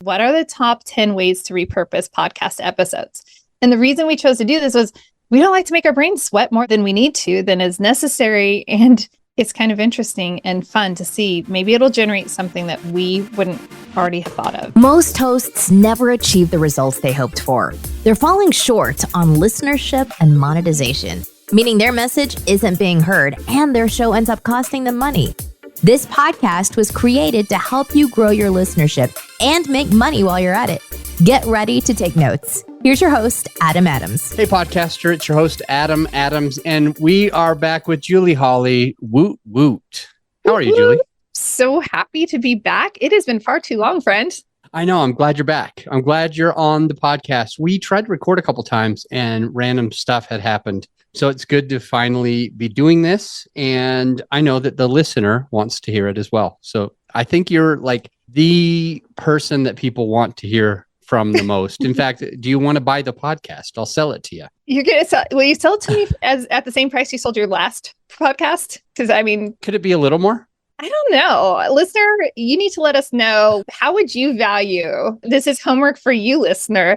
what are the top 10 ways to repurpose podcast episodes? And the reason we chose to do this was we don't like to make our brains sweat more than we need to, than is necessary. And it's kind of interesting and fun to see. Maybe it'll generate something that we wouldn't already have thought of. Most hosts never achieve the results they hoped for. They're falling short on listenership and monetization, meaning their message isn't being heard and their show ends up costing them money. This podcast was created to help you grow your listenership and make money while you're at it. Get ready to take notes. Here's your host, Adam Adams. Hey, podcaster. It's your host, Adam Adams, and we are back with Julie Hawley. Woot, woot. How are you, Julie? So happy to be back. It has been far too long, friend. I know. I'm glad you're back. I'm glad you're on the podcast. We tried to record a couple times and random stuff had happened. So it's good to finally be doing this. And I know that the listener wants to hear it as well. So I think you're like the person that people want to hear from the most. In fact, do you want to buy the podcast? I'll sell it to you. You're going to sell, will you sell it to me as at the same price you sold your last podcast? Because I mean, could it be a little more? I don't know. Listener, you need to let us know, how would you value? This is homework for you, listener.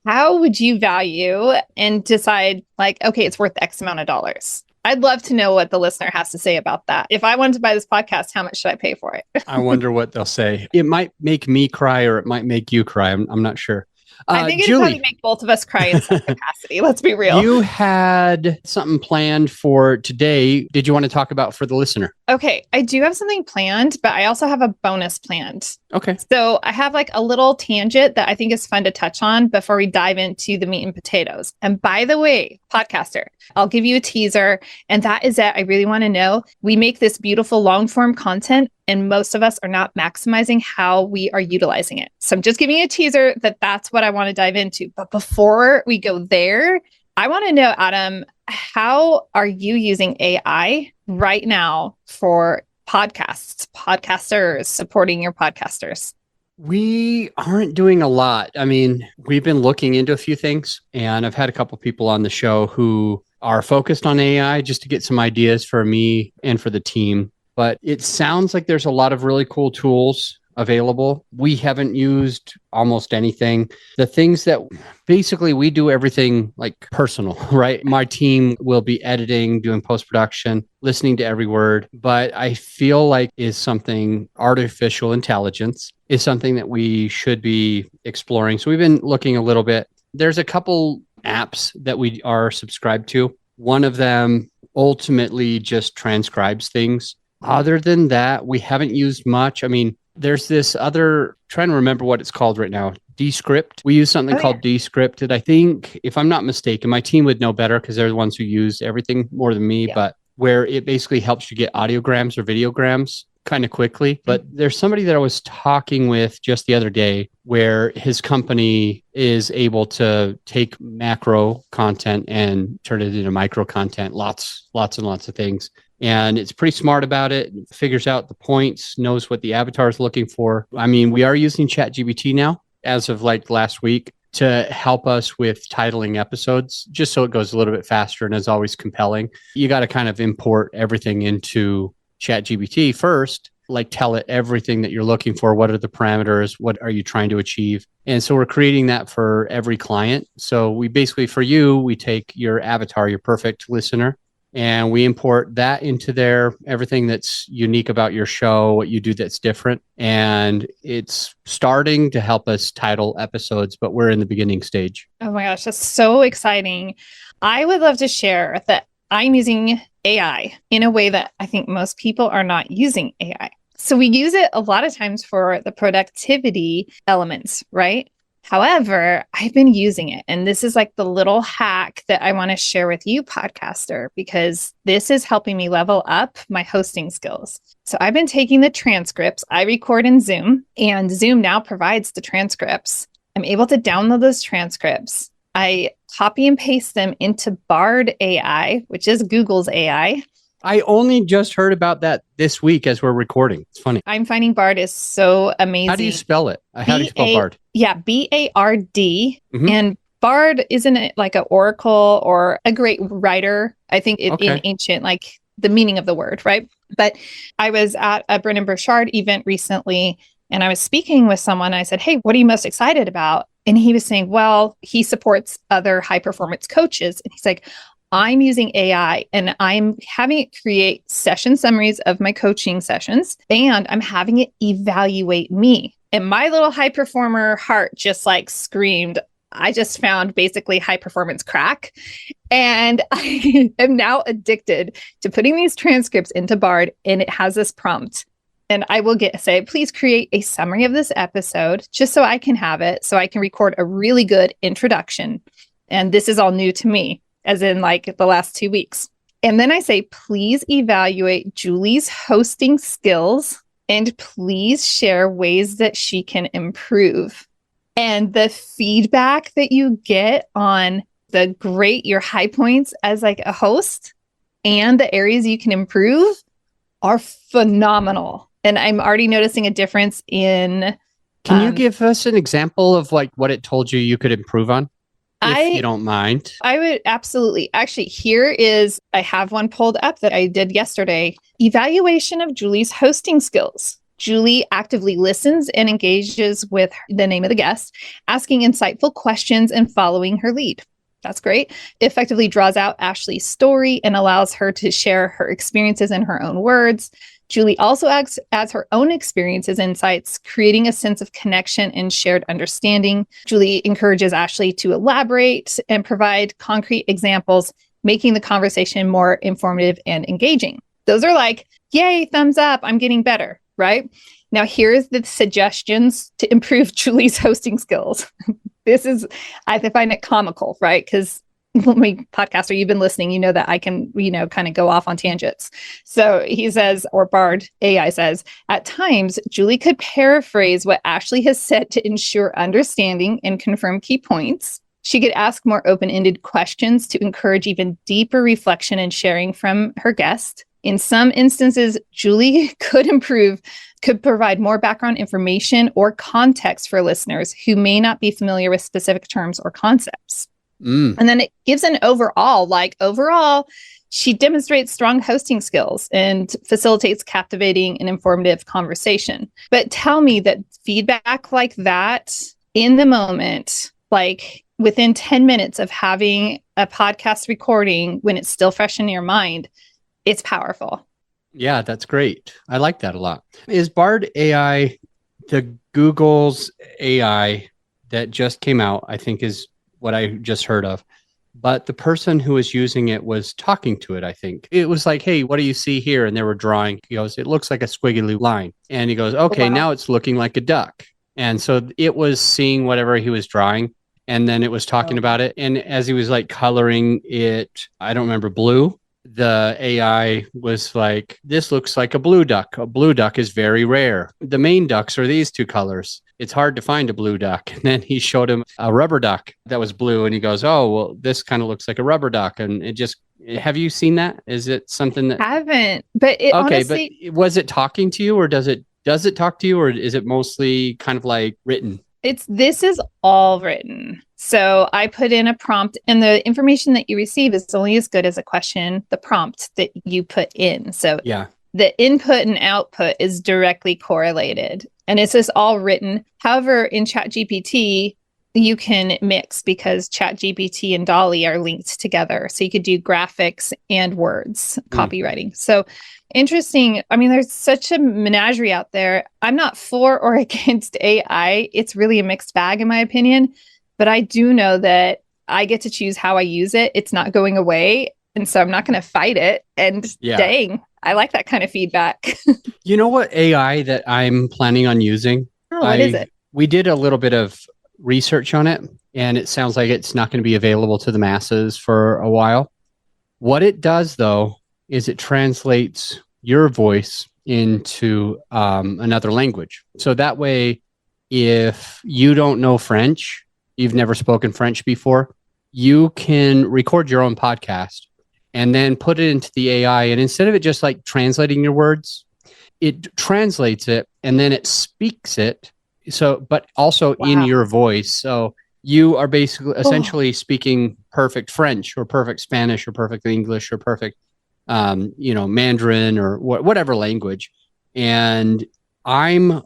How would you value and decide like, okay, it's worth X amount of dollars? I'd love to know what the listener has to say about that. If I wanted to buy this podcast, how much should I pay for it? I wonder what they'll say. It might make me cry or it might make you cry. I'm not sure. I think it'd probably make both of us cry in some capacity. Let's be real. You had something planned for today. Did you want to talk about for the listener? Okay, I do have something planned, but I also have a bonus planned. Okay. So I have like a little tangent that I think is fun to touch on before we dive into the meat and potatoes. And by the way, podcaster, I'll give you a teaser. And that is that I really want to know, we make this beautiful long form content and most of us are not maximizing how we are utilizing it. So I'm just giving you a teaser that that's what I want to dive into. But before we go there, I want to know, Adam, how are you using AI right now for podcasts, podcasters, supporting your podcasters? We aren't doing a lot. I mean, we've been looking into a few things and I've had a couple people on the show who are focused on AI just to get some ideas for me and for the team. But it sounds like there's a lot of really cool tools available. We haven't used almost anything. The things that basically we do everything like personal, right? My team will be editing, doing post-production, listening to every word. But I feel like is something artificial intelligence is something that we should be exploring. So we've been looking a little bit. There's a couple apps that we are subscribed to. One of them ultimately just transcribes things. Other than that, we haven't used much. I mean, there's this other, trying to remember what it's called right now, Descript. We use something called Descript. And I think, if I'm not mistaken, my team would know better because they're the ones who use everything more than me, but where it basically helps you get audiograms or videograms kind of quickly. But there's somebody that I was talking with just the other day where his company is able to take macro content and turn it into micro content, lots and lots of things. And it's pretty smart about it, figures out the points, knows what the avatar is looking for. I mean, we are using ChatGPT now as of like last week to help us with titling episodes, just so it goes a little bit faster and is always compelling. You got to kind of import everything into ChatGPT first, like tell it everything that you're looking for. What are the parameters? What are you trying to achieve? And so we're creating that for every client. So we basically, for you, we take your avatar, your perfect listener, and we import that into there, everything that's unique about your show, what you do that's different. And it's starting to help us title episodes, but we're in the beginning stage. Oh my gosh, that's so exciting. I would love to share that I'm using AI in a way that I think most people are not using AI. So we use it a lot of times for the productivity elements, right? However, I've been using it, and this is like the little hack that I want to share with you, podcaster, because this is helping me level up my hosting skills. So I've been taking the transcripts. I record in Zoom, and Zoom now provides the transcripts. I'm able to download those transcripts. I copy and paste them into Bard AI, which is Google's AI. I only just heard about that this week as we're recording. It's funny. I'm finding Bard is so amazing. How do you spell it? How do you spell Bard? Yeah, B-A-R-D. Mm-hmm. And Bard isn't it like an oracle or a great writer? I think in ancient, like the meaning of the word, right? But I was at a Brennan Burchard event recently, And I was speaking with someone. I said, hey, what are you most excited about? And he was saying, well, he supports other high performance coaches. And he's like, I'm using AI and I'm having it create session summaries of my coaching sessions, and I'm having it evaluate me. And my little high performer heart just like screamed, I just found basically high performance crack. And I am now addicted to putting these transcripts into Bard, and it has this prompt. And I will say, please create a summary of this episode just so I can have it, so I can record a really good introduction. And this is all new to me, as in like the last 2 weeks. And then I say, please evaluate Julie's hosting skills and please share ways that she can improve. And the feedback that you get on your high points as like a host and the areas you can improve are phenomenal. And I'm already noticing a difference in. Can you give us an example of like what it told you you could improve on? If you don't mind. I would absolutely. Actually, I have one pulled up that I did yesterday. Evaluation of Julie's hosting skills. Julie actively listens and engages with the name of the guest, asking insightful questions and following her lead. That's great. Effectively draws out Ashley's story and allows her to share her experiences in her own words. Julie also adds her own experiences, insights, creating a sense of connection and shared understanding. Julie encourages Ashley to elaborate and provide concrete examples, making the conversation more informative and engaging. Those are like, yay, thumbs up, I'm getting better, right? Now, here's the suggestions to improve Julie's hosting skills. I find it comical, right? Because my podcaster, you've been listening, you know that I can, kind of go off on tangents. So he says, or Bard AI says, at times, Julie could paraphrase what Ashley has said to ensure understanding and confirm key points. She could ask more open-ended questions to encourage even deeper reflection and sharing from her guest. In some instances, Julie could provide more background information or context for listeners who may not be familiar with specific terms or concepts. And then it gives an overall, she demonstrates strong hosting skills and facilitates captivating and informative conversation. But tell me that feedback like that in the moment, like within 10 minutes of having a podcast recording when it's still fresh in your mind, it's powerful. Yeah, that's great. I like that a lot. Is Bard AI the Google's AI that just came out, I think is what I just heard of. But the person who was using it was talking to it, I think. It was like, hey, what do you see here? And they were drawing. He goes, it looks like a squiggly line. And he goes, okay, wow. Now it's looking like a duck. And so it was seeing whatever he was drawing. And then it was talking about it. And as he was like coloring it, I don't remember, blue, the AI was like, this looks like a blue duck. A blue duck is very rare. The main ducks are these two colors. It's hard to find a blue duck. And then he showed him a rubber duck that was blue. And he goes, oh, well, this kind of looks like a rubber duck. And it just, have you seen that? Is it something that... I haven't, but it honestly... But was it talking to you, or does it talk to you, or is it mostly kind of like written? This is all written. So I put in a prompt, and the information that you receive is only as good as the prompt that you put in. So yeah, the input and output is directly correlated, and it's just all written. However, in ChatGPT, you can mix, because ChatGPT and Dolly are linked together. So you could do graphics and words, copywriting. So interesting. I mean, there's such a menagerie out there. I'm not for or against AI. It's really a mixed bag, in my opinion. But I do know that I get to choose how I use it. It's not going away. And so I'm not going to fight it. And dang, I like that kind of feedback. You know what AI that I'm planning on using? Oh, what is it? We did a little bit of research on it, and it sounds like it's not going to be available to the masses for a while. What it does, though, is it translates your voice into another language. So that way, if you don't know French, you've never spoken French before, you can record your own podcast and then put it into the AI. And instead of it just like translating your words, it translates it and then it speaks it. So, but also in your voice. So you are basically essentially speaking perfect French or perfect Spanish or perfect English or perfect, Mandarin or whatever language. And I'm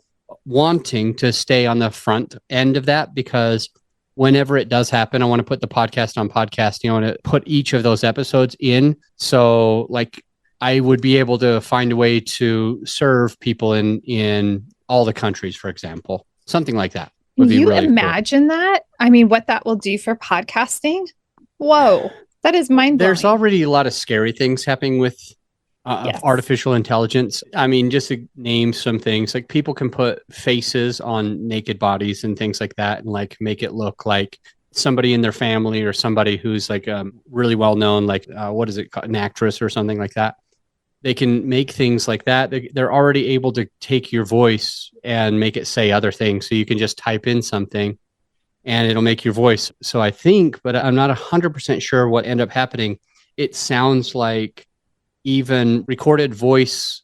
wanting to stay on the front end of that because whenever it does happen, I want to put the podcast on podcasting. I want to put each of those episodes in. So like I would be able to find a way to serve people in all the countries, for example. Something like that would be really cool. Can you imagine that? I mean, what that will do for podcasting? Whoa, that is mind-blowing. There's already a lot of scary things happening with artificial intelligence. I mean, just to name some things, like people can put faces on naked bodies and things like that and like make it look like somebody in their family or somebody who's like really well known, like what is it called? An actress or something like that. They can make things like that. They're already able to take your voice and make it say other things. So you can just type in something and it'll make your voice. So I think, but I'm not 100% sure what ended up happening. It sounds like even recorded voice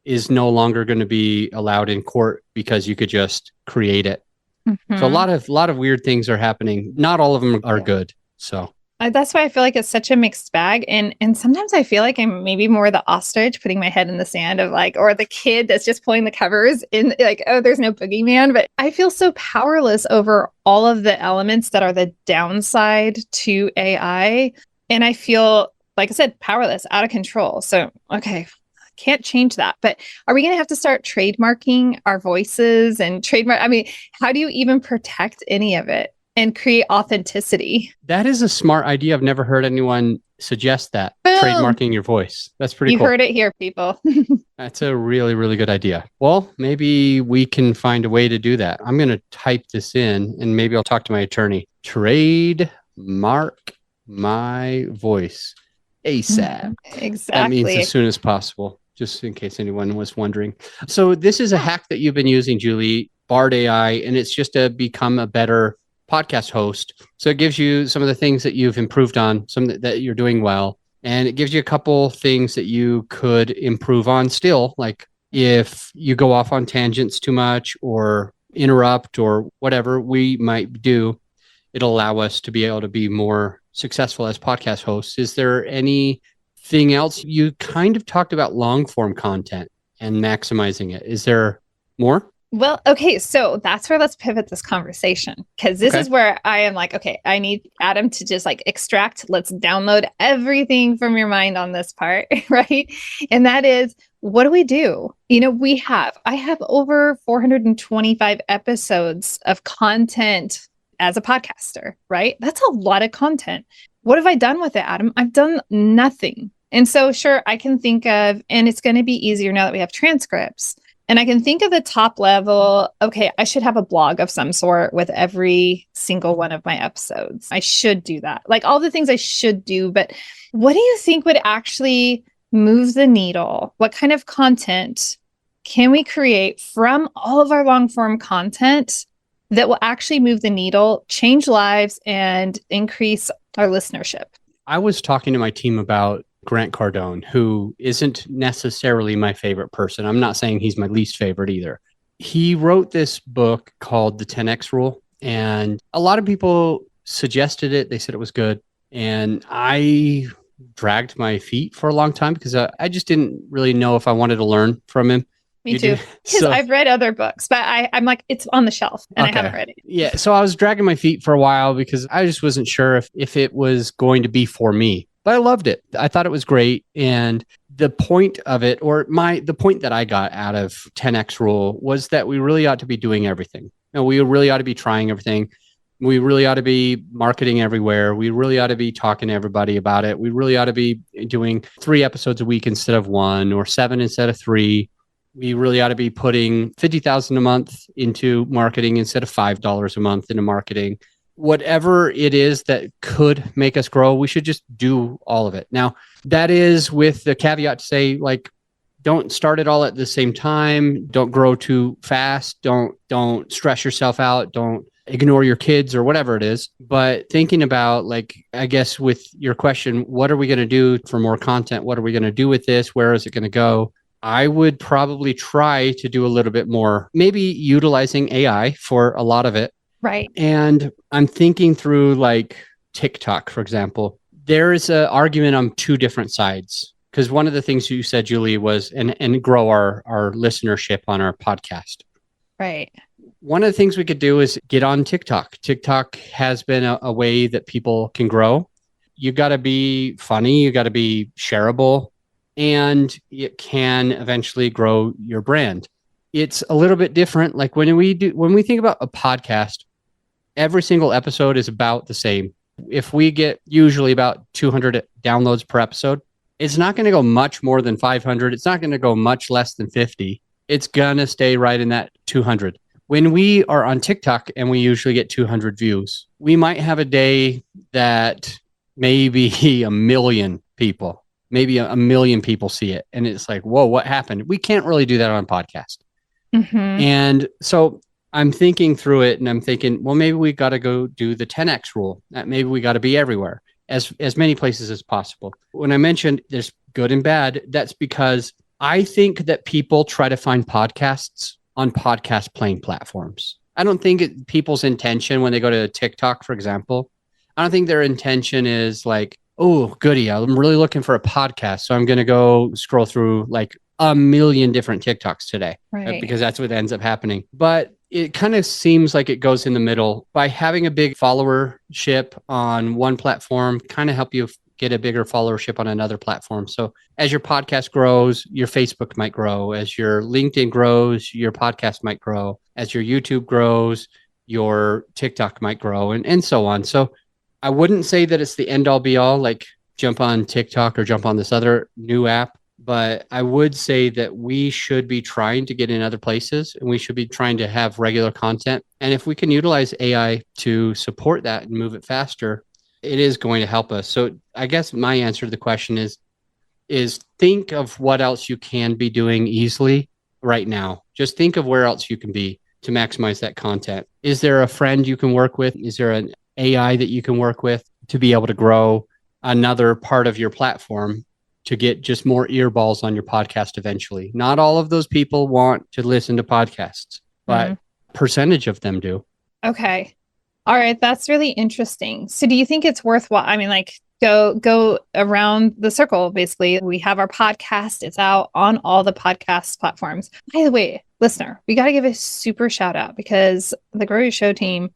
is no longer going to be allowed in court because you could just create it. Mm-hmm. So a lot of weird things are happening. Not all of them are good. So that's why I feel like it's such a mixed bag. And sometimes I feel like I'm maybe more the ostrich putting my head in the sand of like, or the kid that's just pulling the covers in like, oh, there's no boogeyman. But I feel so powerless over all of the elements that are the downside to AI. And I feel, like I said, powerless, out of control. So, okay, can't change that. But are we going to have to start trademarking our voices and trademark? I mean, how do you even protect any of it and create authenticity? That is a smart idea. I've never heard anyone suggest that. Boom. Trademarking your voice. That's pretty cool. You heard it here, people. That's a really, really good idea. Well, maybe we can find a way to do that. I'm going to type this in and maybe I'll talk to my attorney. Trademark my voice ASAP. Exactly. That means as soon as possible, just in case anyone was wondering. So this is a hack that you've been using, Julie, Bard AI, and it's just to become a better podcast host. So it gives you some of the things that you've improved on, some that you're doing well. And it gives you a couple things that you could improve on still. Like if you go off on tangents too much or interrupt or whatever we might do, it'll allow us to be able to be more successful as podcast hosts. Is there anything else? You kind of talked about long form content and maximizing it. Is there more? Well, okay, so that's where let's pivot this conversation, because this is where I am like, okay, I need Adam to just like extract, let's download everything from your mind on this part, right? And that is, what do we do? You know, I have over 425 episodes of content as a podcaster, right? That's a lot of content. What have I done with it, Adam? I've done nothing. And so sure, I can think of, and it's going to be easier now that we have transcripts. And I can think of the top level, okay, I should have a blog of some sort with every single one of my episodes. I should do that. Like all the things I should do, but what do you think would actually move the needle? What kind of content can we create from all of our long form content that will actually move the needle, change lives, and increase our listenership? I was talking to my team about Grant Cardone, who isn't necessarily my favorite person. I'm not saying he's my least favorite either. He wrote this book called The 10X Rule, and a lot of people suggested it. They said it was good. And I dragged my feet for a long time because I just didn't really know if I wanted to learn from him. Me too. Because I've read other books, but I'm like, it's on the shelf and I haven't read it. Yeah. So I was dragging my feet for a while because I just wasn't sure if it was going to be for me. But I loved it. I thought it was great. And the point of it, or the point that I got out of 10X Rule was that we really ought to be doing everything. You know, we really ought to be trying everything. We really ought to be marketing everywhere. We really ought to be talking to everybody about it. We really ought to be doing 3 episodes a week instead of 1, or 7 instead of 3. We really ought to be putting $50,000 a month into marketing instead of $5 a month into marketing. Whatever it is that could make us grow, we should just do all of it. Now, that is with the caveat to say, like, don't start it all at the same time. Don't grow too fast. Don't stress yourself out. Don't ignore your kids or whatever it is. But thinking about, like, I guess with your question, what are we going to do for more content? What are we going to do with this? Where is it going to go? I would probably try to do a little bit more, maybe utilizing AI for a lot of it. Right. And I'm thinking through like TikTok, for example. There is an argument on 2 different sides. Because one of the things you said, Julie, was and grow our listenership on our podcast. Right. One of the things we could do is get on TikTok. TikTok has been a way that people can grow. You got to be funny, you got to be shareable, and it can eventually grow your brand. It's a little bit different. Like when we think about a podcast, every single episode is about the same. If we get usually about 200 downloads per episode, it's not going to go much more than 500. It's not going to go much less than 50. It's going to stay right in that 200. When we are on TikTok and we usually get 200 views, we might have a day that maybe a million people see it. And it's like, whoa, what happened? We can't really do that on a podcast. Mm-hmm. And so I'm thinking through it and I'm thinking, well, maybe we got to go do the 10X rule. Maybe we got to be everywhere, as many places as possible. When I mentioned there's good and bad, that's because I think that people try to find podcasts on podcast playing platforms. I don't think people's intention when they go to TikTok, for example, I don't think their intention is like, oh, goody, I'm really looking for a podcast. So I'm going to go scroll through like a million different TikToks today, Right. Because that's what ends up happening. But it kind of seems like it goes in the middle. By having a big followership on one platform, kind of help you get a bigger followership on another platform. So as your podcast grows, your Facebook might grow. As your LinkedIn grows, your podcast might grow. As your YouTube grows, your TikTok might grow, and so on. So I wouldn't say that it's the end all be all, like jump on TikTok or jump on this other new app. But I would say that we should be trying to get in other places and we should be trying to have regular content. And if we can utilize AI to support that and move it faster, it is going to help us. So I guess my answer to the question is think of what else you can be doing easily right now. Just think of where else you can be to maximize that content. Is there a friend you can work with? Is there an AI that you can work with to be able to grow another part of your platform to get just more earballs on your podcast eventually? Not all of those people want to listen to podcasts, but percentage of them do. Okay. All right. That's really interesting. So do you think it's worthwhile? I mean, like go around the circle, basically. We have our podcast. It's out on all the podcast platforms. By the way, listener, we got to give a super shout out because the Grow Your Show team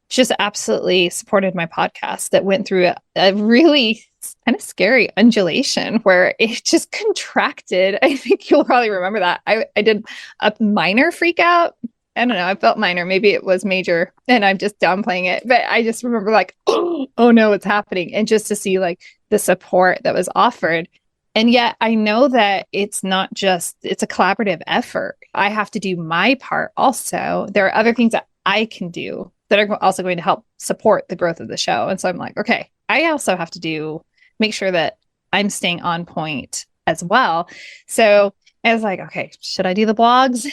just absolutely supported my podcast that went through a really kind of scary undulation where it just contracted. I think you'll probably remember that. I did a minor freak out. I don't know. I felt minor. Maybe it was major and I'm just downplaying it. But I just remember like, oh no, it's happening. And just to see like the support that was offered. And yet I know that it's not just, it's a collaborative effort. I have to do my part also. There are other things that I can do that are also going to help support the growth of the show. And so I'm like, okay, I also have to make sure that I'm staying on point as well. So I was like, okay, should I do the blogs?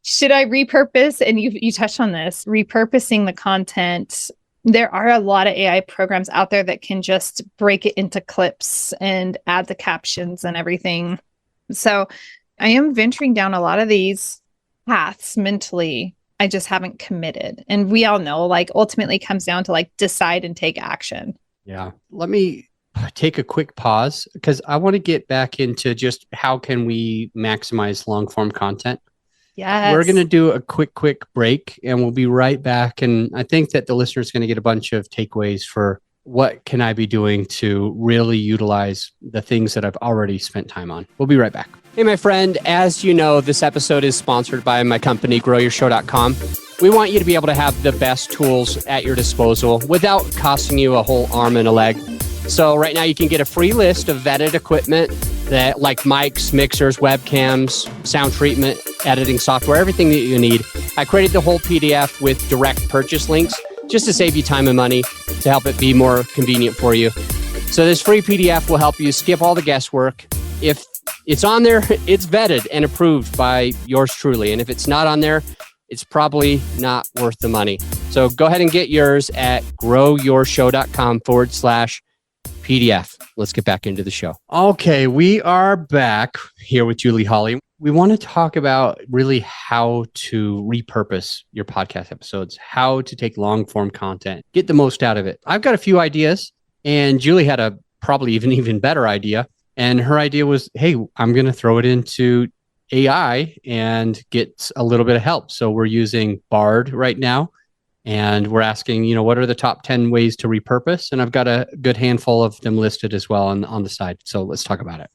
Should I repurpose? And you touched on this, repurposing the content. There are a lot of AI programs out there that can just break it into clips and add the captions and everything. So I am venturing down a lot of these paths mentally. I just haven't committed. And we all know, like, ultimately comes down to like decide and take action. Yeah. Let me take a quick pause because I want to get back into just how can we maximize long form content. Yes. We're going to do a quick break and we'll be right back. And I think that the listener is going to get a bunch of takeaways for what can I be doing to really utilize the things that I've already spent time on. We'll be right back. Hey, my friend, as you know, this episode is sponsored by my company, growyourshow.com. We want you to be able to have the best tools at your disposal without costing you a whole arm and a leg. So right now you can get a free list of vetted equipment that like mics, mixers, webcams, sound treatment, editing software, everything that you need. I created the whole PDF with direct purchase links just to save you time and money to help it be more convenient for you. So this free PDF will help you skip all the guesswork. If it's on there, it's vetted and approved by yours truly. And if it's not on there, it's probably not worth the money. So go ahead and get yours at growyourshow.com/PDF. Let's get back into the show. Okay, we are back here with Julie Holly. We want to talk about really how to repurpose your podcast episodes, how to take long form content, get the most out of it. I've got a few ideas and Julie had a probably even better idea. And her idea was, hey, I'm going to throw it into AI and get a little bit of help. So we're using Bard right now. And we're asking, what are the top 10 ways to repurpose? And I've got a good handful of them listed as well on the side. So let's talk about it.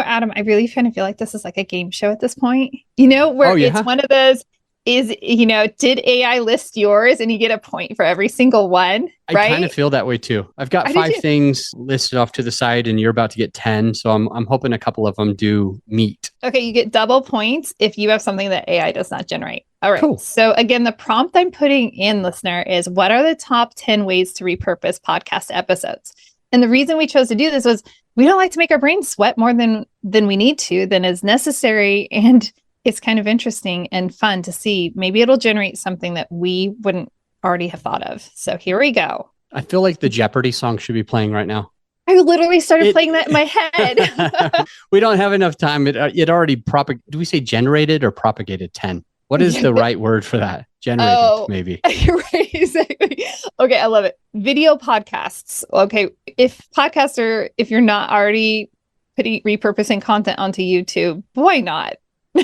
Adam, I really kind of feel like this is like a game show at this point, where it's one of those did AI list yours and you get a point for every single one, right? I kind of feel that way too. I've got 5 things listed off to the side and you're about to get 10. So I'm hoping a couple of them do meet. Okay. You get double points if you have something that AI does not generate. All right. Cool. So again, the prompt I'm putting in, listener, is what are the top 10 ways to repurpose podcast episodes? And the reason we chose to do this was we don't like to make our brains sweat more than we need to, than is necessary. And it's kind of interesting and fun to see. Maybe it'll generate something that we wouldn't already have thought of. So here we go. I feel like the Jeopardy song should be playing right now. I literally started playing that in my head. We don't have enough time. It already do we say generated or propagated 10? What is the right word for that? Generated, maybe. Right, exactly. Okay, I love it. Video podcasts. Okay, if you're not already repurposing content onto YouTube, why not?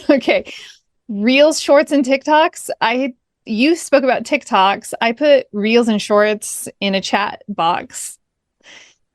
Okay. Reels, shorts, and TikToks. You spoke about TikToks. I put Reels and shorts in a chat box.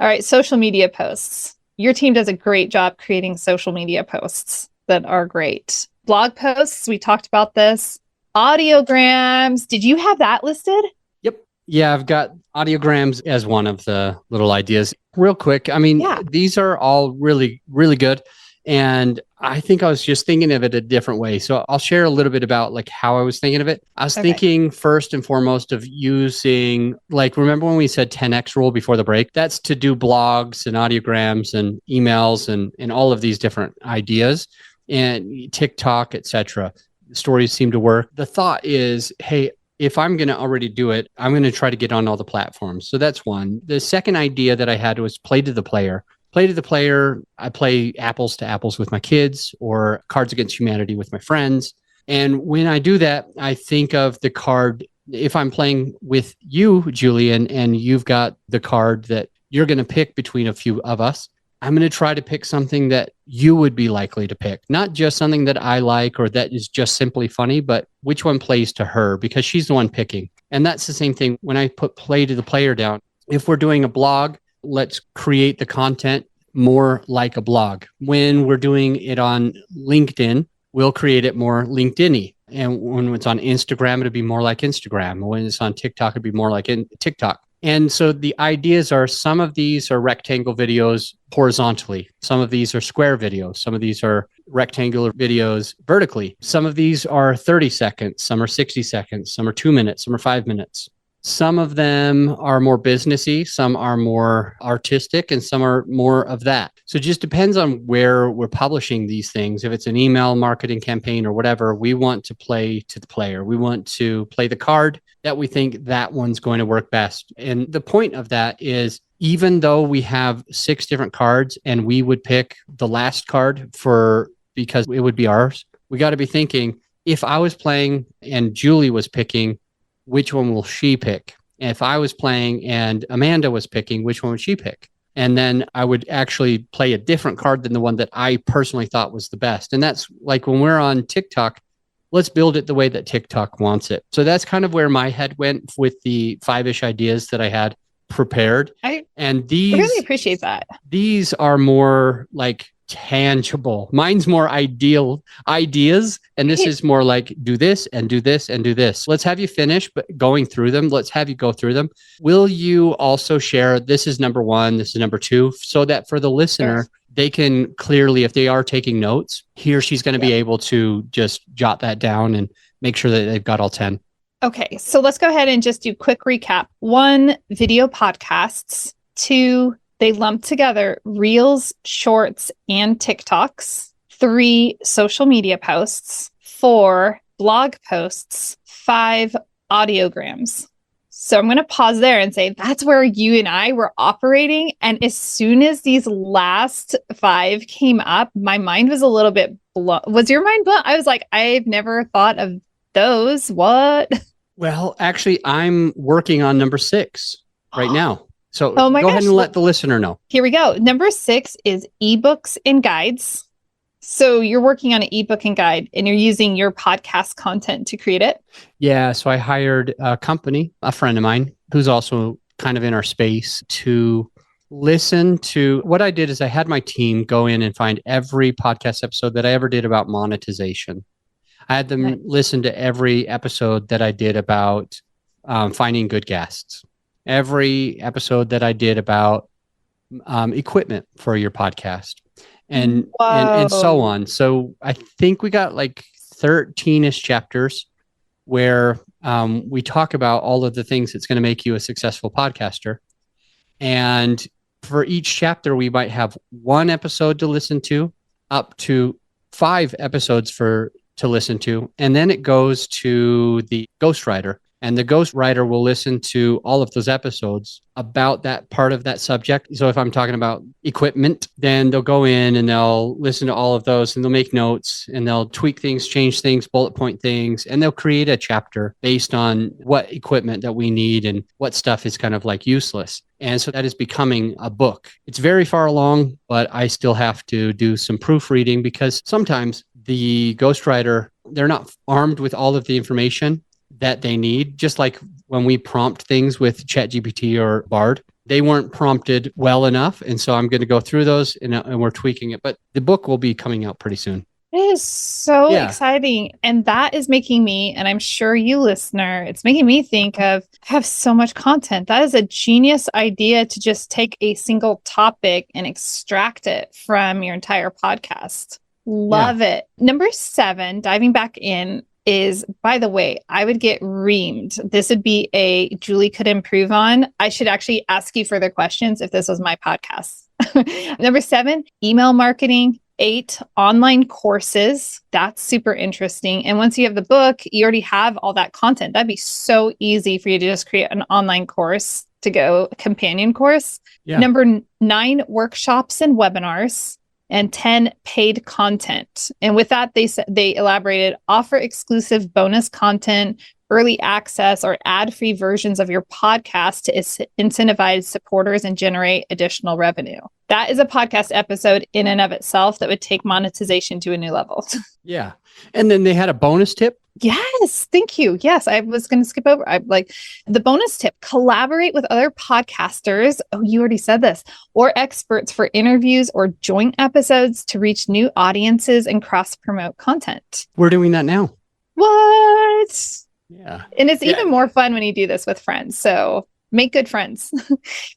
All right. Social media posts. Your team does a great job creating social media posts that are great. Blog posts. We talked about this. Audiograms. Did you have that listed? Yep. Yeah, I've got audiograms as one of the little ideas. Real quick. I mean, These are all really, really good. And I think I was just thinking of it a different way. So I'll share a little bit about like how I was thinking of it. I was thinking first and foremost of using, remember when we said 10X rule before the break? That's to do blogs and audiograms and emails and all of these different ideas and TikTok, etc. Stories seem to work. The thought is, hey, if I'm going to already do it, I'm going to try to get on all the platforms. So that's one. The second idea that I had was play to the player. Play to the player, I play apples to apples with my kids or Cards Against Humanity with my friends. And when I do that, I think of the card. If I'm playing with you, Julie, and you've got the card that you're going to pick between a few of us, I'm going to try to pick something that you would be likely to pick. Not just something that I like or that is just simply funny, but which one plays to her because she's the one picking. And that's the same thing when I put play to the player down. If we're doing a blog, let's create the content more like a blog. When we're doing it on LinkedIn, we'll create it more LinkedIn-y. And when it's on Instagram, it'll be more like Instagram. When it's on TikTok, it'll be more like TikTok. And so the ideas are some of these are rectangle videos horizontally. Some of these are square videos. Some of these are rectangular videos vertically. Some of these are 30 seconds. Some are 60 seconds. Some are 2 minutes. Some are 5 minutes. Some of them are more businessy, some are more artistic, and some are more of that. So it just depends on where we're publishing these things. If it's an email marketing campaign or whatever, we want to play to the player. We want to play the card that we think that one's going to work best. And the point of that is, even though we have 6 different cards and we would pick the last card because it would be ours, we got to be thinking, if I was playing and Julie was picking, which one will she pick? And if I was playing and Amanda was picking, which one would she pick? And then I would actually play a different card than the one that I personally thought was the best. And that's like when we're on TikTok, let's build it the way that TikTok wants it. So that's kind of where my head went with the 5-ish ideas that I had prepared. I really appreciate that. These are more like tangible. Mine's more ideal ideas. And this is more like do this and do this and do this. Let's have you finish, but going through them, let's have you go through them. Will you also share, this is number 1, this is number 2, so that for the listener, they can clearly, if they are taking notes, he or she's going to be able to just jot that down and make sure that they've got all 10. Okay. So let's go ahead and just do quick recap. 1, video podcasts. 2, they lump together Reels, Shorts, and TikToks. 3, social media posts. 4, blog posts. 5, audiograms. So I'm going to pause there and say that's where you and I were operating. And as soon as these last 5 came up, my mind was a little bit blown. Was your mind blown? I was like, I've never thought of those. What? Well, actually, I'm working on number 6 right now. So go ahead and let the listener know. Here we go. Number 6 is ebooks and guides. So you're working on an ebook and guide and you're using your podcast content to create it? Yeah. So I hired a company, a friend of mine, who's also kind of in our space, to listen to what I did is I had my team go in and find every podcast episode that I ever did about monetization. I had them listen to every episode that I did about finding good guests, every episode that I did about equipment for your podcast, and so on. So I think we got like 13-ish chapters where we talk about all of the things that's going to make you a successful podcaster. And for each chapter, we might have one episode to listen to, up to 5 episodes to listen to. And then it goes to the ghostwriter. And the ghostwriter will listen to all of those episodes about that part of that subject. So if I'm talking about equipment, then they'll go in and they'll listen to all of those and they'll make notes and they'll tweak things, change things, bullet point things, and they'll create a chapter based on what equipment that we need and what stuff is kind of like useless. And so that is becoming a book. It's very far along, but I still have to do some proofreading because sometimes the ghostwriter, they're not armed with all of the information that they need. Just like when we prompt things with ChatGPT or Bard, they weren't prompted well enough. And so I'm going to go through those and we're tweaking it. But the book will be coming out pretty soon. It is so exciting. And that is making me, and I'm sure you listener, it's making me think of, I have so much content. That is a genius idea to just take a single topic and extract it from your entire podcast. Love it. Number 7, diving back in, is, by the way, I would get reamed. This would be a Julie could improve on. I should actually ask you further questions if this was my podcast. Number 7, email marketing. 8, online courses. That's super interesting. And once you have the book, you already have all that content. That'd be so easy for you to just create an online course to go, a companion course. Yeah. Number 9, workshops and webinars. And 10, paid content. And with that, they elaborated, offer exclusive bonus content, early access, or ad-free versions of your podcast to incentivize supporters and generate additional revenue. That is a podcast episode in and of itself that would take monetization to a new level. Yeah. And then they had a bonus tip. Yes. Thank you. Yes. I was going to skip over. I like the bonus tip, collaborate with other podcasters. Oh, you already said this, or experts for interviews or joint episodes to reach new audiences and cross promote content. We're doing that now. What? Yeah. And it's even more fun when you do this with friends. So make good friends.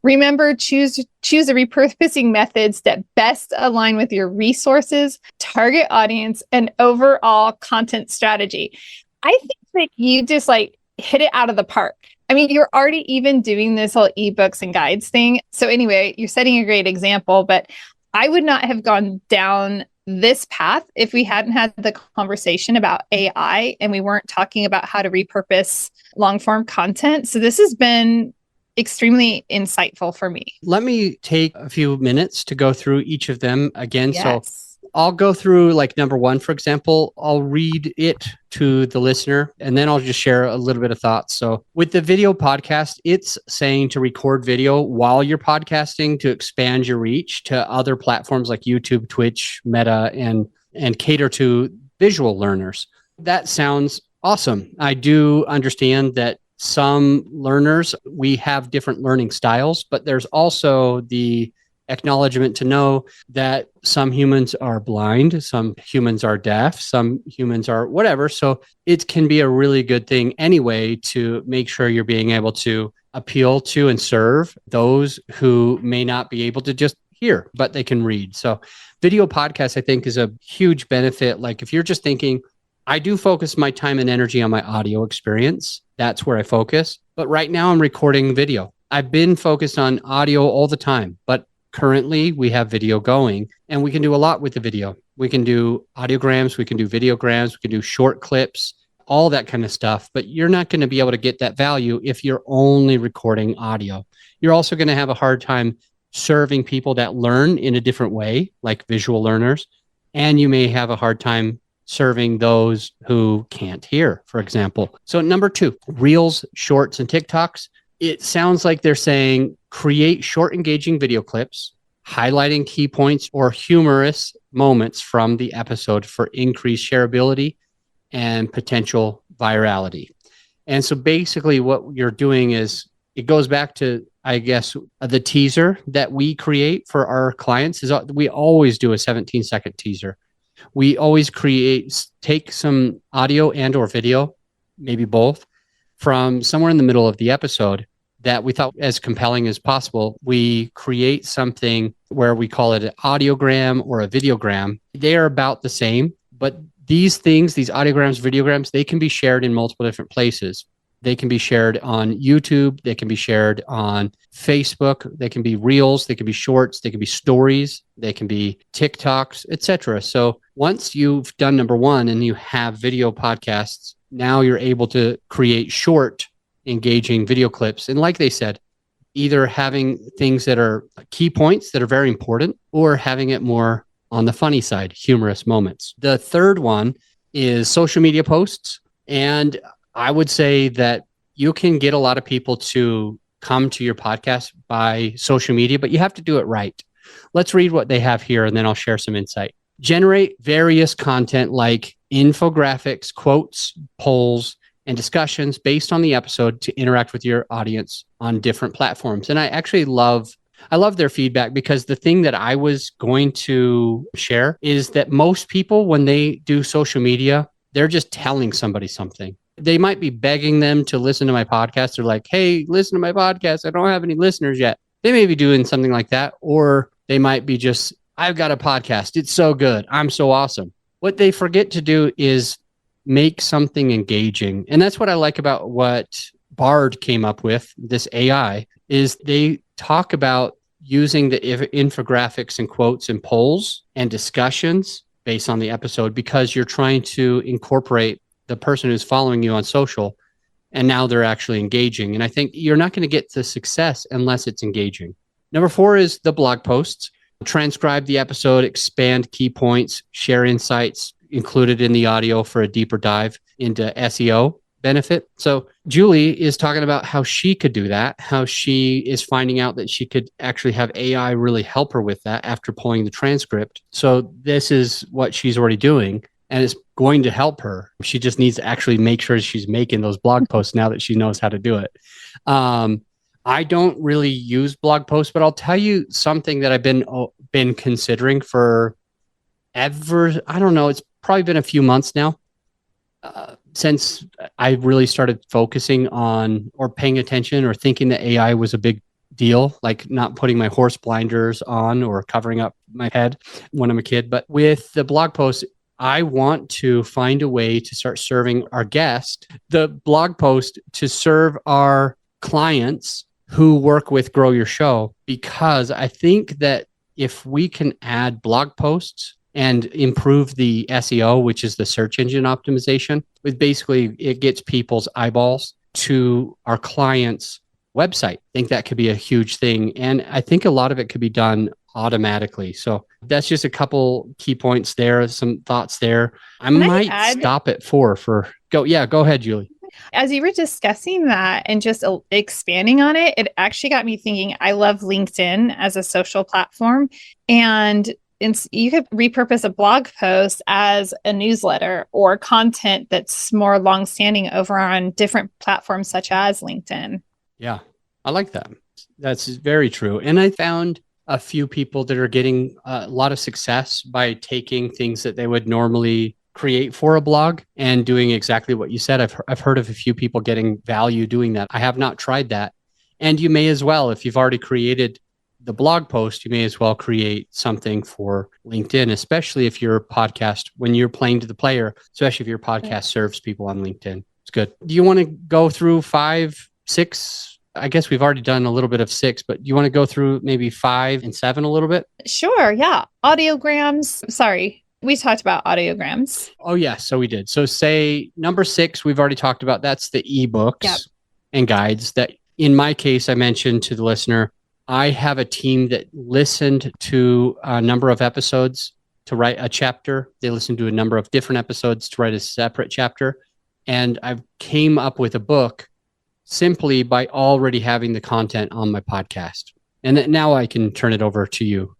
Remember, choose the repurposing methods that best align with your resources, target audience, and overall content strategy. I think that you just like hit it out of the park. I mean, you're already even doing this whole ebooks and guides thing. So anyway, you're setting a great example, but I would not have gone down this path if we hadn't had the conversation about AI and we weren't talking about how to repurpose long form content. So this has been extremely insightful for me. Let me take a few minutes to go through each of them again. Yes. So I'll go through like number 1, for example. I'll read it to the listener and then I'll just share a little bit of thoughts. So with the video podcast, it's saying to record video while you're podcasting to expand your reach to other platforms like YouTube, Twitch, Meta, and cater to visual learners. That sounds awesome. I do understand that some learners, we have different learning styles, but there's also the acknowledgement to know that some humans are blind, some humans are deaf, some humans are whatever. So it can be a really good thing anyway to make sure you're being able to appeal to and serve those who may not be able to just hear, but they can read. So video podcast, I think, is a huge benefit. Like if you're just thinking, I do focus my time and energy on my audio experience. That's where I focus. But right now I'm recording video. I've been focused on audio all the time, but currently we have video going and we can do a lot with the video. We can do audiograms, we can do videograms, we can do short clips, all that kind of stuff. But you're not going to be able to get that value if you're only recording audio. You're also going to have a hard time serving people that learn in a different way, like visual learners. And you may have a hard time serving those who can't hear, for example. So number 2, Reels, Shorts, and TikToks. It sounds like they're saying create short, engaging video clips, highlighting key points or humorous moments from the episode for increased shareability and potential virality. And so basically what you're doing is it goes back to, I guess, the teaser that we create for our clients is we always do a 17-second teaser. We always take some audio and or video, maybe both, from somewhere in the middle of the episode that we thought as compelling as possible. We create something where we call it an audiogram or a videogram. They are about the same, but these things, these audiograms, videograms, they can be shared in multiple different places. They can be shared on YouTube. They can be shared on Facebook. They can be reels. They can be shorts. They can be stories. They can be TikToks, etc. So once you've done number one and you have video podcasts, now you're able to create short, engaging video clips. And like they said, either having things that are key points that are very important or having it more on the funny side, humorous moments. The third one is social media posts. And I would say that you can get a lot of people to come to your podcast by social media, but you have to do it right. Let's read what they have here, and then I'll share some insight. Generate various content like infographics, quotes, polls, and discussions based on the episode to interact with your audience on different platforms. And I actually love their feedback, because the thing that I was going to share is that most people, when they do social media, they're just telling somebody something. They might be begging them to listen to my podcast. They're like, hey, listen to my podcast. I don't have any listeners yet. They may be doing something like that. Or they might be just, I've got a podcast. It's so good. I'm so awesome. What they forget to do is make something engaging. And that's what I like about what Bard came up with, this AI, is they talk about using the infographics and quotes and polls and discussions based on the episode, because you're trying to incorporate the person who's following you on social, and now they're actually engaging. And I think you're not going to get the success unless it's engaging. Number 4 is the blog posts. Transcribe the episode, expand key points, share insights included in the audio for a deeper dive into SEO benefit. So Julie is talking about how she could do that, how she is finding out that she could actually have AI really help her with that after pulling the transcript. So this is what she's already doing, and it's going to help her. She just needs to actually make sure she's making those blog posts now that she knows how to do it. I don't really use blog posts, but I'll tell you something that I've been considering for I don't know, it's probably been a few months now since I really started focusing on or paying attention or thinking that AI was a big deal, like not putting my horse blinders on or covering up my head when I'm a kid. But with the blog post, I want to find a way to start serving our guest the blog post to serve our clients who work with Grow Your Show, because I think that if we can add blog posts and improve the SEO, which is the search engine optimization, with basically it gets people's eyeballs to our clients' website. I think that could be a huge thing. And I think a lot of it could be done automatically. So that's just a couple key points there, some thoughts there. I might stop at 4 for go. Yeah, go ahead, Julie. As you were discussing that and just expanding on it, it actually got me thinking, I love LinkedIn as a social platform. And you could repurpose a blog post as a newsletter or content that's more longstanding over on different platforms such as LinkedIn. Yeah, I like that. That's very true. And I found a few people that are getting a lot of success by taking things that they would normally create for a blog and doing exactly what you said. I've heard of a few people getting value doing that. I have not tried that. And you may as well, if you've already created the blog post, you may as well create something for LinkedIn, especially if your podcast, when you're playing to the player, especially if your podcast serves people on LinkedIn. It's good. Do you want to go through 5, 6? I guess we've already done a little bit of 6, but do you want to go through maybe 5 and 7 a little bit? Sure. Yeah. Audiograms. Sorry. We talked about audiograms. Oh, yeah. So we did. So say number 6, we've already talked about. That's the ebooks and guides that, in my case, I mentioned to the listener, I have a team that listened to a number of episodes to write a chapter. They listened to a number of different episodes to write a separate chapter. And I came up with a book simply by already having the content on my podcast. And now I can turn it over to you.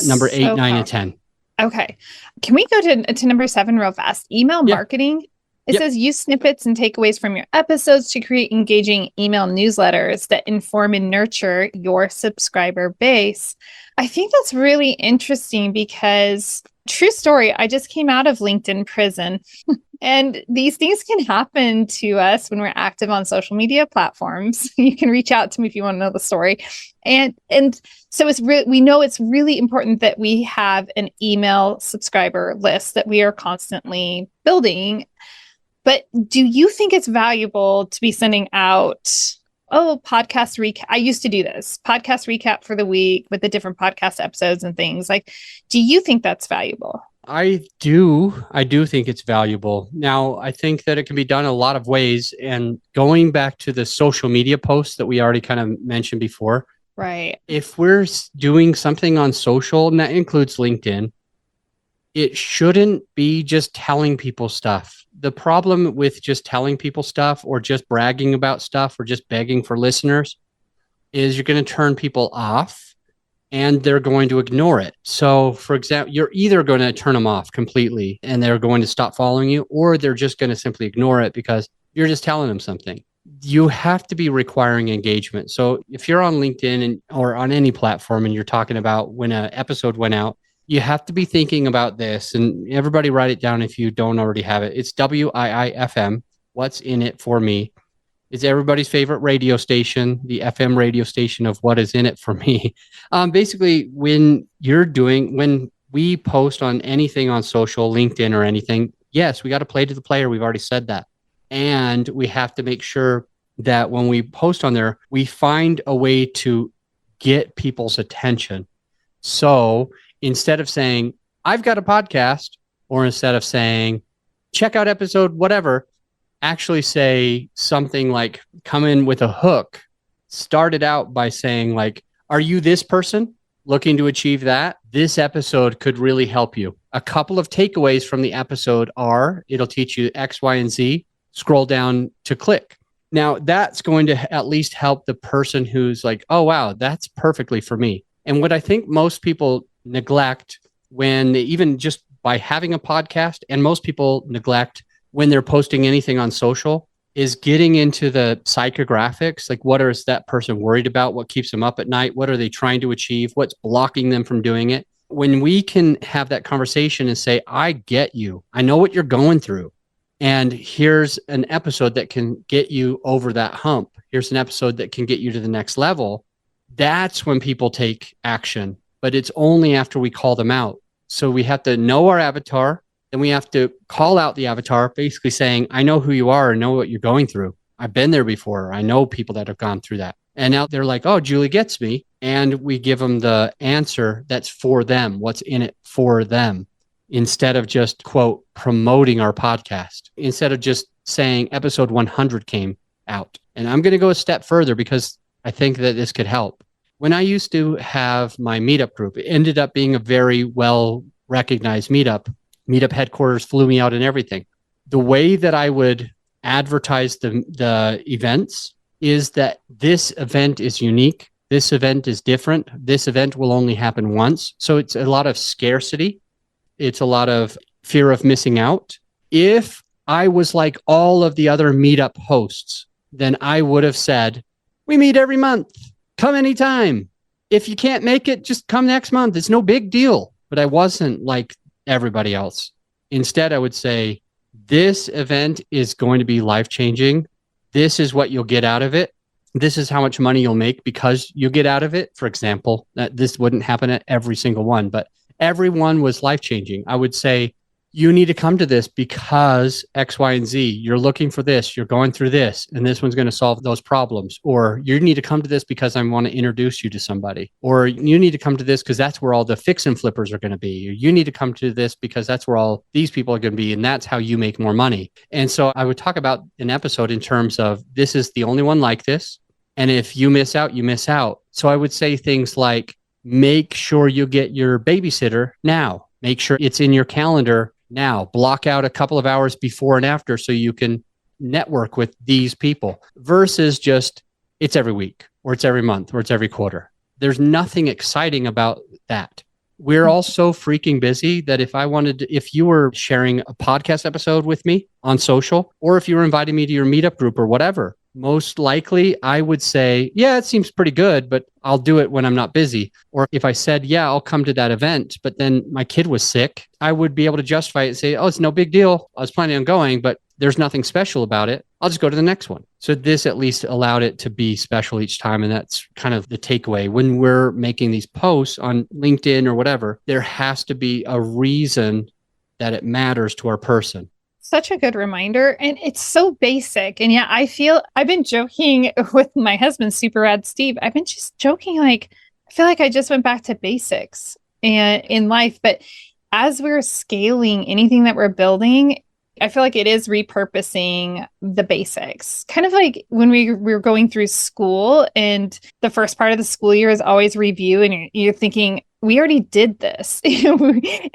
Number 8, 9, and 10. Okay. Can we go to number 7 real fast? Email Yeah. marketing. It Yep. says use snippets and takeaways from your episodes to create engaging email newsletters that inform and nurture your subscriber base. I think that's really interesting because, true story, I just came out of LinkedIn prison. And these things can happen to us when we're active on social media platforms. You can reach out to me if you want to know the story. And so we know it's really important that we have an email subscriber list that we are constantly building. But do you think it's valuable to be sending out, podcast recap? I used to do this podcast recap for the week with the different podcast episodes and things. Like, do you think that's valuable? I do think it's valuable. Now, I think that it can be done a lot of ways. And going back to the social media posts that we already kind of mentioned before, Right. if we're doing something on social, and that includes LinkedIn, it shouldn't be just telling people stuff. The problem with just telling people stuff or just bragging about stuff or just begging for listeners is you're going to turn people off and they're going to ignore it. So, for example, you're either going to turn them off completely and they're going to stop following you, or they're just going to simply ignore it because you're just telling them something. You have to be requiring engagement. So if you're on LinkedIn or on any platform and you're talking about when an episode went out, you have to be thinking about this, and everybody write it down if you don't already have it. It's WIIFM. What's in it for me? It's everybody's favorite radio station, the FM radio station of what is in it for me. Basically, when we post on anything on social, LinkedIn or anything, yes, we got to play to the player. We've already said that. And we have to make sure that when we post on there, we find a way to get people's attention. So instead of saying, I've got a podcast, or instead of saying, check out episode whatever, actually say something like, come in with a hook. Start it out by saying, like, are you this person looking to achieve that? This episode could really help you. A couple of takeaways from the episode are, it'll teach you X, Y, and Z. Scroll down to click. Now, that's going to at least help the person who's like, oh, wow, that's perfectly for me. And what I think most people neglect when they, even just by having a podcast, and most people neglect when they're posting anything on social, is getting into the psychographics. Like, what is that person worried about? What keeps them up at night? What are they trying to achieve? What's blocking them from doing it? When we can have that conversation and say, I get you. I know what you're going through. And here's an episode that can get you over that hump. Here's an episode that can get you to the next level. That's when people take action, but it's only after we call them out. So we have to know our avatar, and we have to call out the avatar, basically saying, I know who you are and know what you're going through. I've been there before. I know people that have gone through that. And now they're like, oh, Julie gets me. And we give them the answer that's for them, what's in it for them, instead of just, quote, promoting our podcast, instead of just saying episode 100 came out. And I'm going to go a step further because I think that this could help. When I used to have my meetup group, it ended up being a very well recognized meetup. Meetup headquarters flew me out and everything. The way that I would advertise the events is that this event is unique. This event is different. This event will only happen once. So it's a lot of scarcity. It's a lot of fear of missing out. If I was like all of the other meetup hosts, then I would have said, we meet every month. Come anytime. If you can't make it, just come next month. It's no big deal. But I wasn't like everybody else. Instead, I would say, this event is going to be life-changing. This is what you'll get out of it. This is how much money you'll make because you get out of it. For example, that this wouldn't happen at every single one, but everyone was life-changing. I would say, you need to come to this because X, Y, and Z. You're looking for this. You're going through this, and this one's going to solve those problems. Or you need to come to this because I want to introduce you to somebody. Or you need to come to this because that's where all the fix and flippers are going to be. Or you need to come to this because that's where all these people are going to be, and that's how you make more money. And so I would talk about an episode in terms of, this is the only one like this. And if you miss out, you miss out. So I would say things like, make sure you get your babysitter now. Make sure it's in your calendar now. Block out a couple of hours before and after so you can network with these people, versus just, it's every week or it's every month or it's every quarter. There's nothing exciting about that. We're all so freaking busy that if you were sharing a podcast episode with me on social, or if you were inviting me to your meetup group or whatever, most likely I would say, yeah, it seems pretty good, but I'll do it when I'm not busy. Or if I said, yeah, I'll come to that event, but then my kid was sick, I would be able to justify it and say, oh, it's no big deal. I was planning on going, but there's nothing special about it. I'll just go to the next one. So this at least allowed it to be special each time. And that's kind of the takeaway. When we're making these posts on LinkedIn or whatever, there has to be a reason that it matters to our person. Such a good reminder. And it's so basic. And yeah, I've been joking with my husband, Super Rad Steve. I've been just joking, like, I feel like I just went back to basics and in life. But as we're scaling anything that we're building, I feel like it is repurposing the basics. Kind of like when we were going through school, and the first part of the school year is always review, and you're thinking, we already did this.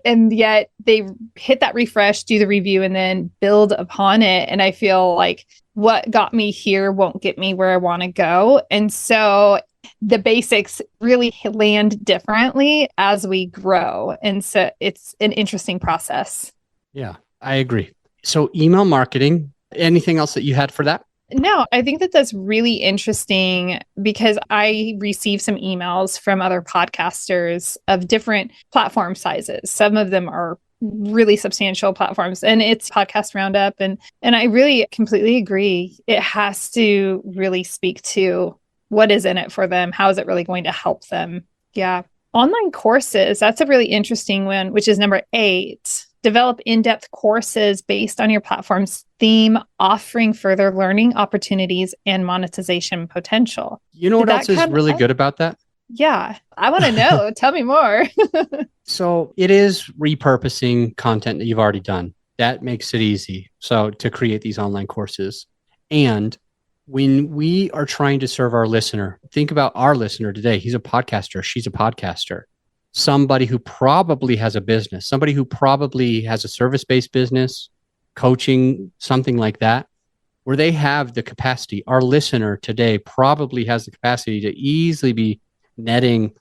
And yet they hit that refresh, do the review, and then build upon it. And I feel like what got me here won't get me where I want to go. And so the basics really land differently as we grow. And so it's an interesting process. Yeah, I agree. So email marketing, anything else that you had for that? No, I think that that's really interesting because I receive some emails from other podcasters of different platform sizes. Some of them are really substantial platforms, and it's Podcast Roundup. And I really completely agree. It has to really speak to what is in it for them. How is it really going to help them? Yeah. Online courses, that's a really interesting one, which is number 8. Develop in-depth courses based on your platform's theme, offering further learning opportunities and monetization potential. You know what else is really good about that? Yeah, I want to know. Tell me more. So it is repurposing content that you've already done. That makes it easy. So to create these online courses. And when we are trying to serve our listener, think about our listener today. He's a podcaster. She's a podcaster. Somebody who probably has a business, somebody who probably has a service-based business, coaching, something like that, where they have the capacity. Our listener today probably has the capacity to easily be netting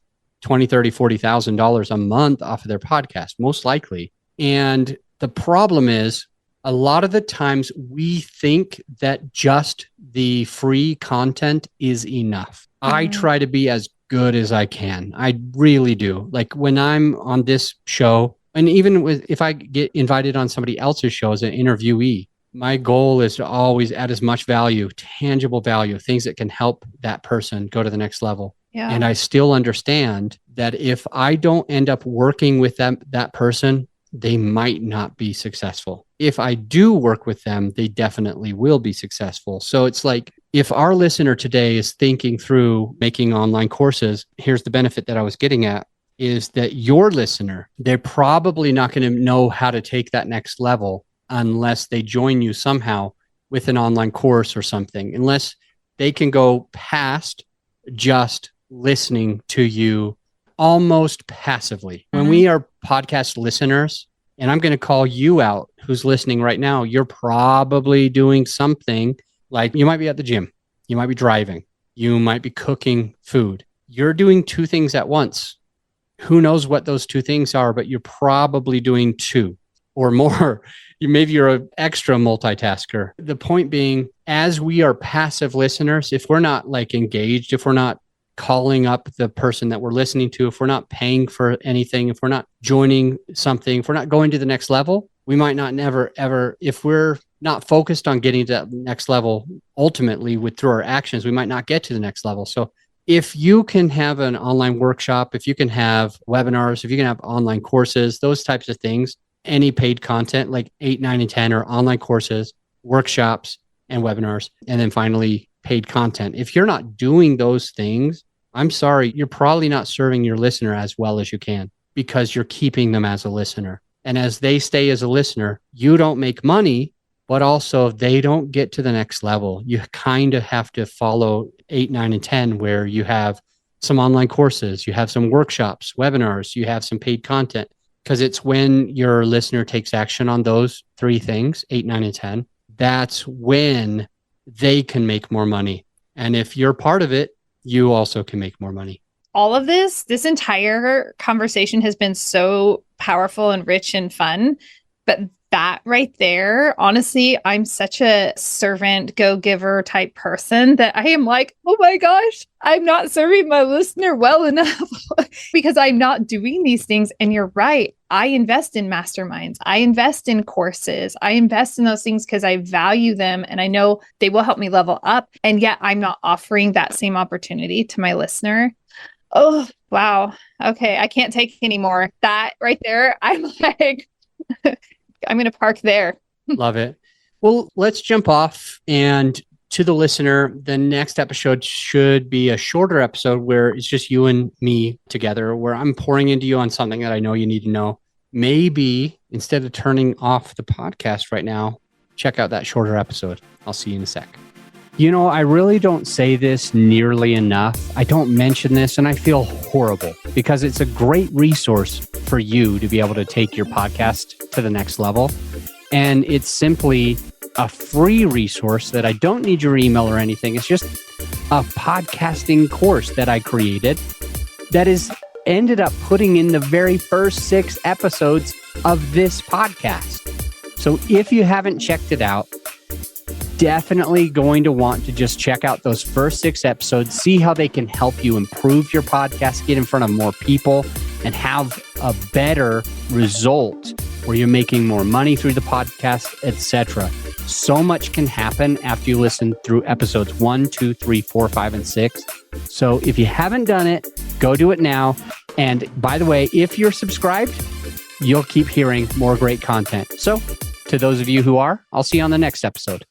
$20,000, $30,000, $40,000 a month off of their podcast, most likely. And the problem is, a lot of the times we think that just the free content is enough. I try to be as good as I can. I really do. Like when I'm on this show, and even if I get invited on somebody else's show as an interviewee, my goal is to always add as much value, tangible value, things that can help that person go to the next level. Yeah. And I still understand that if I don't end up working with that person, they might not be successful. If I do work with them, they definitely will be successful. So it's like, if our listener today is thinking through making online courses, here's the benefit that I was getting at, is that your listener, they're probably not going to know how to take that next level unless they join you somehow with an online course or something, unless they can go past just listening to you almost passively. When we are podcast listeners, and I'm going to call you out who's listening right now, you're probably doing something. Like you might be at the gym, you might be driving, you might be cooking food. You're doing 2 things at once. Who knows what those 2 things are, but you're probably doing 2 or more. Maybe you're an extra multitasker. The point being, as we are passive listeners, if we're not like engaged, if we're not calling up the person that we're listening to, if we're not paying for anything, if we're not joining something, if we're not going to the next level, we might not never, ever, if we're not focused on getting to that next level, ultimately through our actions, we might not get to the next level. So if you can have an online workshop, if you can have webinars, if you can have online courses, those types of things, any paid content like 8, 9, and 10 are online courses, workshops, and webinars. And then finally, paid content. If you're not doing those things, I'm sorry, you're probably not serving your listener as well as you can because you're keeping them as a listener. And as they stay as a listener, you don't make money, but also they don't get to the next level. You kind of have to follow 8, 9, and 10, where you have some online courses, you have some workshops, webinars, you have some paid content, because it's when your listener takes action on those 3 things, 8, 9, and 10, that's when they can make more money. And if you're part of it, you also can make more money. all of this entire conversation has been so powerful and rich and fun. But that right there, honestly, I'm such a servant, go-giver type person that I am like, oh my gosh, I'm not serving my listener well enough because I'm not doing these things. And you're right. I invest in masterminds. I invest in courses. I invest in those things because I value them and I know they will help me level up. And yet I'm not offering that same opportunity to my listener. Oh, wow. Okay. I can't take anymore. That right there, I'm like, I'm going to park there. Love it. Well, let's jump off. And to the listener, the next episode should be a shorter episode where it's just you and me together, where I'm pouring into you on something that I know you need to know. Maybe instead of turning off the podcast right now, check out that shorter episode. I'll see you in a sec. You know, I really don't say this nearly enough. I don't mention this and I feel horrible because it's a great resource for you to be able to take your podcast to the next level. And it's simply a free resource that I don't need your email or anything. It's just a podcasting course that I created that is ended up putting in the very first 6 episodes of this podcast. So if you haven't checked it out, definitely going to want to just check out those first 6 episodes, see how they can help you improve your podcast, get in front of more people, and have a better result where you're making more money through the podcast, etc. So much can happen after you listen through episodes 1, 2, 3, 4, 5, and 6. So if you haven't done it, go do it now. And by the way, if you're subscribed, you'll keep hearing more great content. So to those of you who are, I'll see you on the next episode.